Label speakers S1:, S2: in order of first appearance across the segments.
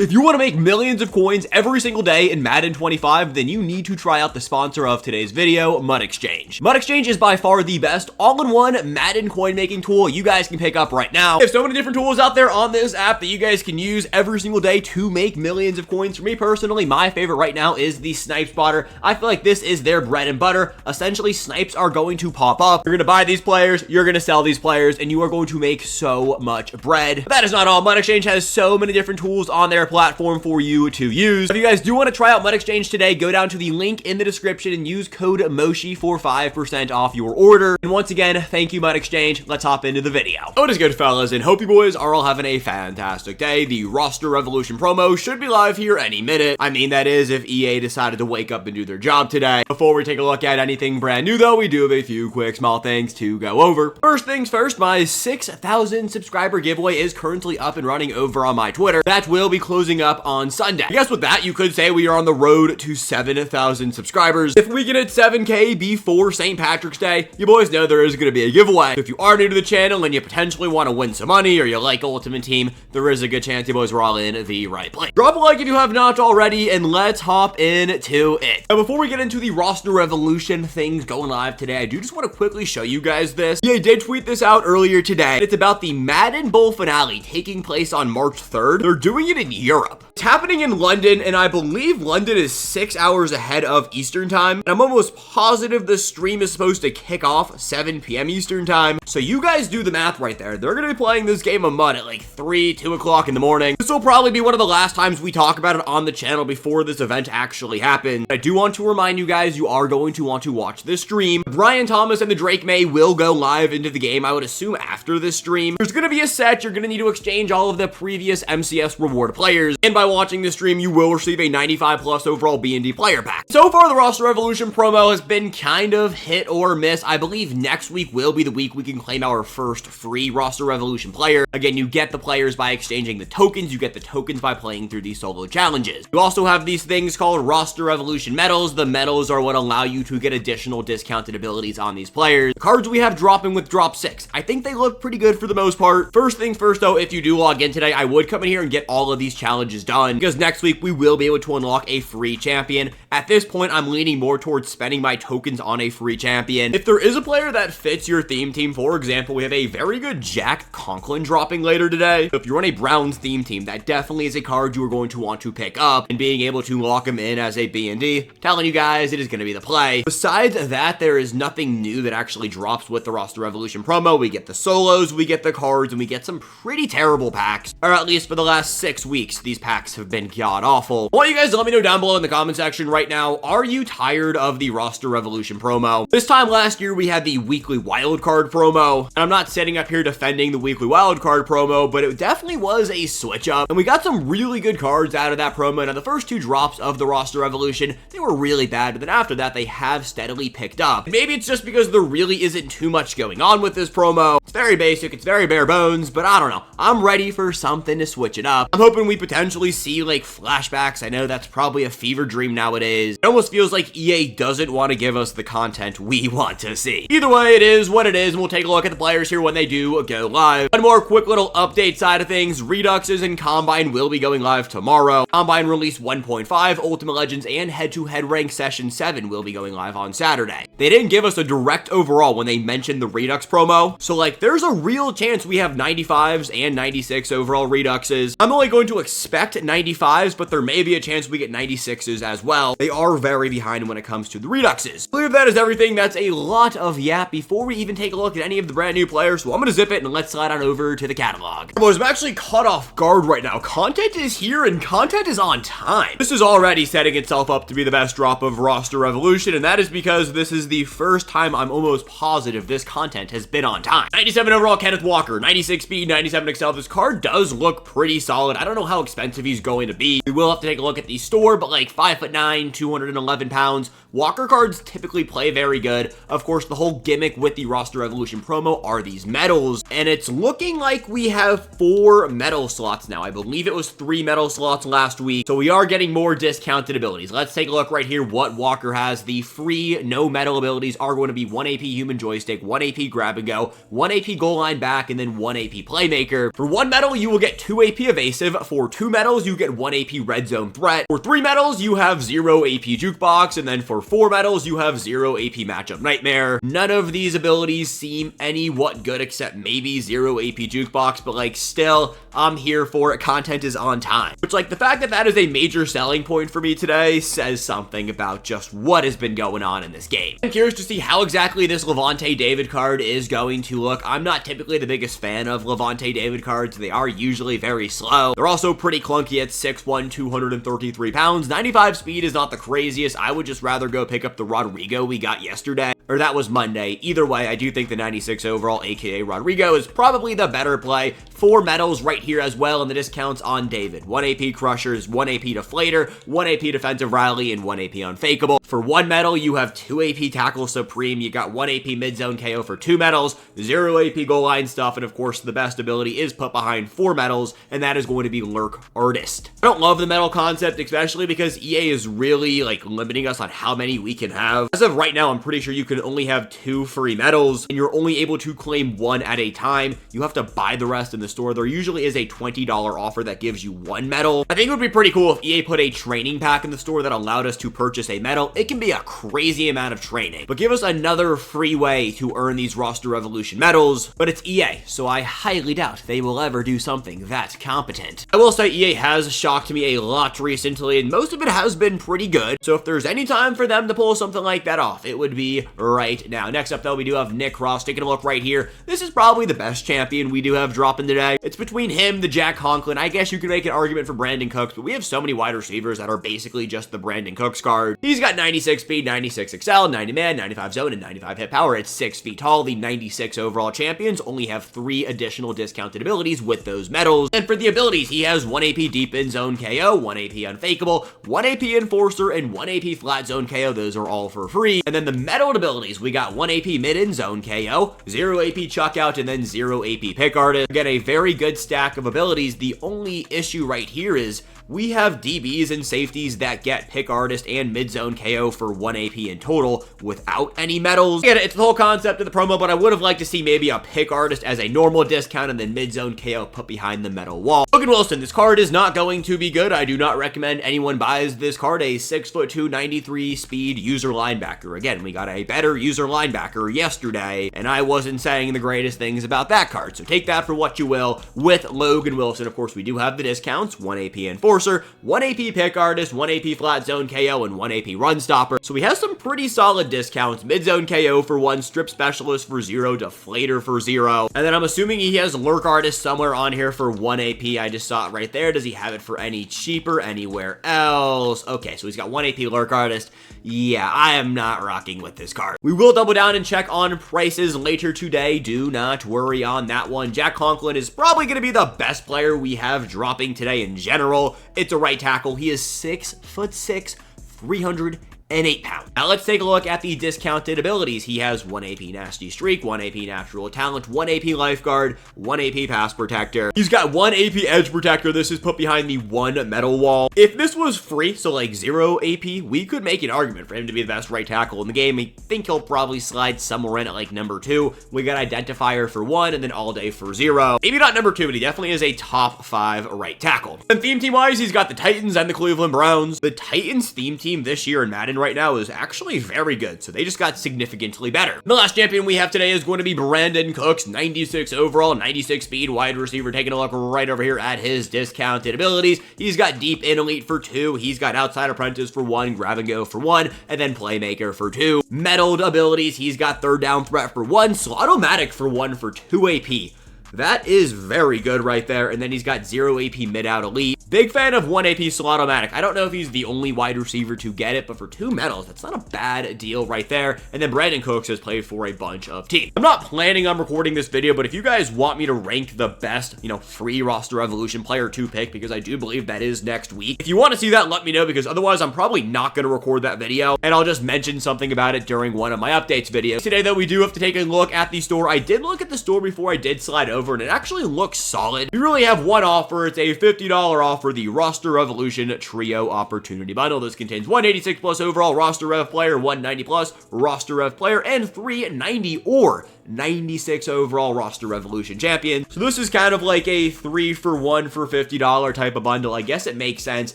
S1: If you want to make millions of coins every single day in Madden 25, then you need to try out the sponsor of today's video, MUT Exchange. MUT Exchange is by far the best all-in-one Madden coin making tool you guys can pick up right now. There's so many different tools out there on this app that you guys can use every single day to make millions of coins. For me personally, my favorite right now is the Snipe Spotter. I feel like this is their bread and butter. Essentially, snipes are going to pop up. You're going to buy these players, you're going to sell these players, and you are going to make so much bread. But that is not all. MUT Exchange has so many different tools on their platform for you to use. If you guys do want to try out MUT Exchange today, go down to the link in the description and use code MOSHI for 5% off your order. And once again, thank you, MUT Exchange. Let's hop into the video. What is good, fellas, and hope you boys are all having a fantastic day. The roster revolution promo should be live here any minute. I mean, that is if EA decided to wake up and do their job today. Before we take a look at anything brand new, though, we do have a few quick small things to go over. First things first, my 6,000 subscriber giveaway is currently up and running over on my Twitter. That will be closing up on Sunday. I guess with that, you could say we are on the road to 7,000 subscribers. If we can hit 7K before St. Patrick's Day, you boys know there is going to be a giveaway. If you are new to the channel and you potentially want to win some money or you like Ultimate Team, there is a good chance you boys are all in the right place. Drop a like if you have not already, and let's hop into it. Now, before we get into the roster revolution things going live today, I do just want to quickly show you guys this. Yeah, I did tweet this out earlier today. It's about the Madden Bowl finale taking place on March 3rd. They're doing it in Europe. It's happening in London, and I believe London is 6 hours ahead of Eastern time. And I'm almost positive the stream is supposed to kick off 7 p.m. Eastern time. So you guys do the math right there. They're going to be playing this game of MUT at like 2 o'clock in the morning. This will probably be one of the last times we talk about it on the channel before this event actually happens. I do want to remind you guys, you are going to want to watch this stream. Brian Thomas and the Drake May will go live into the game, I would assume, after this stream. There's going to be a set. You're going to need to exchange all of the previous MCS reward players. And by watching this stream, you will receive a 95 plus overall B&D player pack. So far, the roster revolution promo has been kind of hit or miss. I believe next week will be the week we can claim our first free roster revolution player. Again, you get the players by exchanging the tokens. You get the tokens by playing through these solo challenges. You also have these things called roster revolution medals. The medals are what allow you to get additional discounted abilities on these players. The cards we have dropping with drop 6. I think they look pretty good for the most part. First things first, though, if you do log in today, I would come in here and get all of these challenges done, because next week we will be able to unlock a free champion. At this point, I'm leaning more towards spending my tokens on a free champion. If there is a player that fits your theme team, for example, we have a very good Jack Conklin dropping later today. So if you're on a Browns theme team, that definitely is a card you are going to want to pick up, and being able to lock him in as a B&D, telling you guys it is going to be the play. Besides that, there is nothing new that actually drops with the roster revolution promo. We get the solos, we get the cards, and we get some pretty terrible packs, or at least for the last 6 weeks, these packs have been god-awful. I want you guys to let me know down below in the comment section right now, are you tired of the roster revolution promo? This time last year, we had the weekly wildcard promo, and I'm not sitting up here defending the weekly wildcard promo, but it definitely was a switch up, and we got some really good cards out of that promo. Now, the first 2 drops of the roster revolution, they were really bad, but then after that, they have steadily picked up. And maybe it's just because there really isn't too much going on with this promo. It's very basic, it's very bare bones, but I don't know. I'm ready for something to switch it up. I'm hoping we potentially see like flashbacks. I know that's probably a fever dream nowadays. It almost feels like EA doesn't want to give us the content we want to see. Either way, it is what it is, and we'll take a look at the players here when they do go live. One more quick little update side of things. Reduxes and Combine will be going live tomorrow. Combine release 1.5, Ultimate Legends, and head-to-head rank session 7 will be going live on Saturday. They didn't give us a direct overall when they mentioned the Redux promo, so like there's a real chance we have 95s and 96 overall Reduxes. I'm only going to expect 95s, but there may be a chance we get 96s as well. They are very behind when it comes to the Reduxes. I believe that is everything. That's a lot of yap before we even take a look at any of the brand new players, so I'm gonna zip it and let's slide on over to the catalog. Boys, I'm actually caught off guard right now. Content is here and content is on time. This is already setting itself up to be the best drop of roster revolution, and that is because this is the first time I'm almost positive this content has been on time. 97 overall Kenneth Walker, 96 speed, 97 excel. This card does look pretty solid. I don't know how expensive he's going to be. We will have to take a look at the store, but like 5'9", 211 pounds. Walker cards typically play very good. Of course, the whole gimmick with the roster revolution promo are these medals, and it's looking like we have 4 medal slots now. I believe it was 3 medal slots last week, so we are getting more discounted abilities. Let's take a look right here what Walker has. The free no medal abilities are going to be 1 AP human joystick, 1 AP grab and go, 1 AP goal line back, and then 1 AP playmaker. For 1 medal, you will get 2 AP evasive. For 2 medals, you get 1 AP red zone threat. For 3 medals, you have 0 AP jukebox, and then for 4 medals, you have 0 AP matchup nightmare. None of these abilities seem any what good except maybe 0 AP jukebox, but like still, I'm here for it. Content is on time. Which, like, the fact that that is a major selling point for me today says something about just what has been going on in this game. I'm curious to see how exactly this Levante David card is going to look. I'm not typically the biggest fan of Levante David cards. They are usually very slow. They're also pretty clunky at 6'1", 233 pounds. 95 speed is not the craziest. I would just rather go pick up the Rodrigo we got yesterday. Or that was Monday. Either way, I do think the 96 overall, aka Rodrigo, is probably the better play. 4 medals right here as well, and the discounts on David. 1 AP Crushers, 1 AP Deflator, 1 AP Defensive Rally, and 1 AP Unfakeable. For 1 medal, you have 2 AP Tackle Supreme. You got 1 AP Mid-Zone KO for 2 medals, 0 AP Goal Line Stuff, and of course, the best ability is put behind 4 medals, and that is going to be Lurk Artist. I don't love the medal concept, especially because EA is really, like, limiting us on how many we can have. As of right now, I'm pretty sure you can only have 2 free medals, and you're only able to claim 1 at a time. You have to buy the rest in the store. There usually is a $20 offer that gives you 1 medal. I think it would be pretty cool if EA put a training pack in the store that allowed us to purchase a medal. It can be a crazy amount of training, but give us another free way to earn these roster evolution medals. But it's EA, so I highly doubt they will ever do something that competent. I will say EA has shocked me a lot recently, and most of it has been pretty good. So if there's any time for them to pull something like that off, it would be right now. Next up, though, we do have Nick Ross. Taking a look right here. This is probably the best champion we do have dropping today. It's between him, the Jack Conklin. I guess you could make an argument for Brandon Cooks, but we have so many wide receivers that are basically just the Brandon Cooks card. He's got 96 speed, 96 excel, 90 man, 95 zone, and 95 hit power. It's 6 feet tall. The 96 overall champions only have 3 additional discounted abilities with those medals. And for the abilities, he has 1 AP deep in zone KO, 1 AP unfakeable, 1 AP enforcer, and 1 AP flat zone KO. Those are all for free. And then the medaled abilities, we got 1 AP mid in zone KO, 0 AP chuck out, and then 0 AP pick artist. Again, a very good stack of abilities. The only issue right here is we have DBs and safeties that get pick artist and mid-zone KO for 1 AP in total without any medals. Again, it's the whole concept of the promo, but I would have liked to see maybe a pick artist as a normal discount and then mid-zone KO put behind the metal wall. Logan Wilson, this card is not going to be good. I do not recommend anyone buys this card. A 6'2", 93 speed user linebacker. Again, we got a better user linebacker yesterday, and I wasn't saying the greatest things about that card. So take that for what you will with Logan Wilson. Of course, we do have the discounts, 1 AP enforcer, 1 AP pick artist, 1 AP flat zone KO, and 1 AP run stopper. So we have some pretty solid discounts. Mid zone KO for 1, strip specialist for 0, deflator for 0. And then I'm assuming he has lurk artist somewhere on here for 1 AP. I just saw it right there. Does he have it for any cheaper anywhere else? Okay, so he's got 1 AP lurk artist. Yeah, I am not rocking with this card. We will double down and check on prices later today. Do not worry on that one. Jack Conklin is probably going to be the best player we have dropping today in general. It's a right tackle. He is 6'6", 308 pounds. Now let's take a look at the discounted abilities. He has 1 AP Nasty Streak, 1 AP Natural Talent, 1 AP Lifeguard, 1 AP Pass Protector. He's got 1 AP Edge Protector. This is put behind the 1 metal wall. If this was free, so like 0 AP, we could make an argument for him to be the best right tackle in the game. I think he'll probably slide somewhere in at like number 2. We got Identifier for 1 and then All Day for 0. Maybe not number 2, but he definitely is a top 5 right tackle. And theme team wise, he's got the Titans and the Cleveland Browns. The Titans theme team this year in Madden right now is actually very good, so they just got significantly better. The last champion we have today is going to be Brandon Cooks, 96 overall, 96 speed wide receiver. Taking a look right over here at his discounted abilities. He's got deep in elite for 2. He's got outside apprentice for 1, grab and go for 1, and then playmaker for 2. Medaled abilities, he's got third down threat for 1, slot-o-matic for 1 for 2 AP. That is very good right there. And then he's got 0 AP mid-out elite. Big fan of 1 AP slot-o-matic. I don't know if he's the only wide receiver to get it, but for 2 medals, that's not a bad deal right there. And then Brandon Cooks has played for a bunch of teams. I'm not planning on recording this video, but if you guys want me to rank the best, free roster evolution player to pick, because I do believe that is next week. If you want to see that, let me know, because otherwise I'm probably not going to record that video, and I'll just mention something about it during one of my updates videos. Today, though, we do have to take a look at the store. I did look at the store before I did slide over over, and it actually looks solid. We really have one offer. It's a $50 offer, the Roster Revolution Trio Opportunity Bundle. This contains 186 plus overall roster rev player, 190 plus roster rev player, and 390 or 96 overall roster revolution champion. So this is kind of like a 3-for-1 for $50 type of bundle. I guess it makes sense.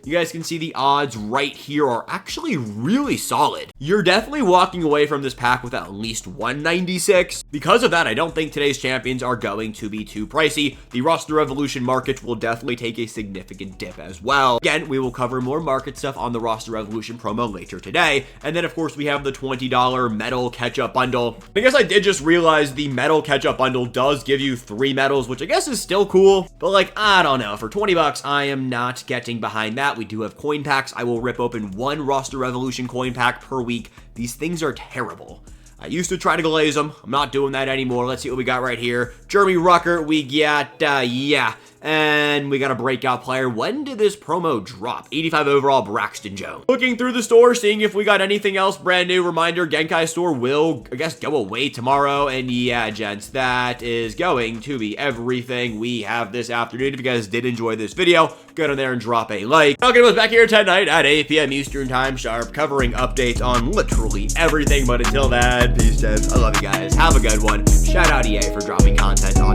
S1: You guys can see the odds right here are actually really solid. You're definitely walking away from this pack with at least 196. Because of that, I don't think today's champions are going to be too pricey. The roster revolution market will definitely take a significant dip as well. Again, we will cover more market stuff on the roster revolution promo later today. And then of course we have the $20 medal catch-up bundle. I guess I did just realize the medal catch-up bundle does give you 3 medals, which I guess is still cool, but like, I don't know, for 20 bucks, I am not getting behind that. We do have coin packs. I will rip open 1 roster revolution coin pack per week. These things are terrible. I used to try to glaze them. I'm not doing that anymore. Let's see what we got right here. Jeremy Rucker, we got, and we got a breakout player. When did this promo drop? 85 overall, Braxton Jones. Looking through the store, seeing if we got anything else brand new. Reminder, Genkai store will, I guess, go away tomorrow. And yeah, gents, that is going to be everything we have this afternoon. If you guys did enjoy this video, go down there and drop a like. Talking about back here tonight at 8 p.m. Eastern time sharp, covering updates on literally everything. But until then, peace, gents. I love you guys. Have a good one. Shout out EA for dropping content on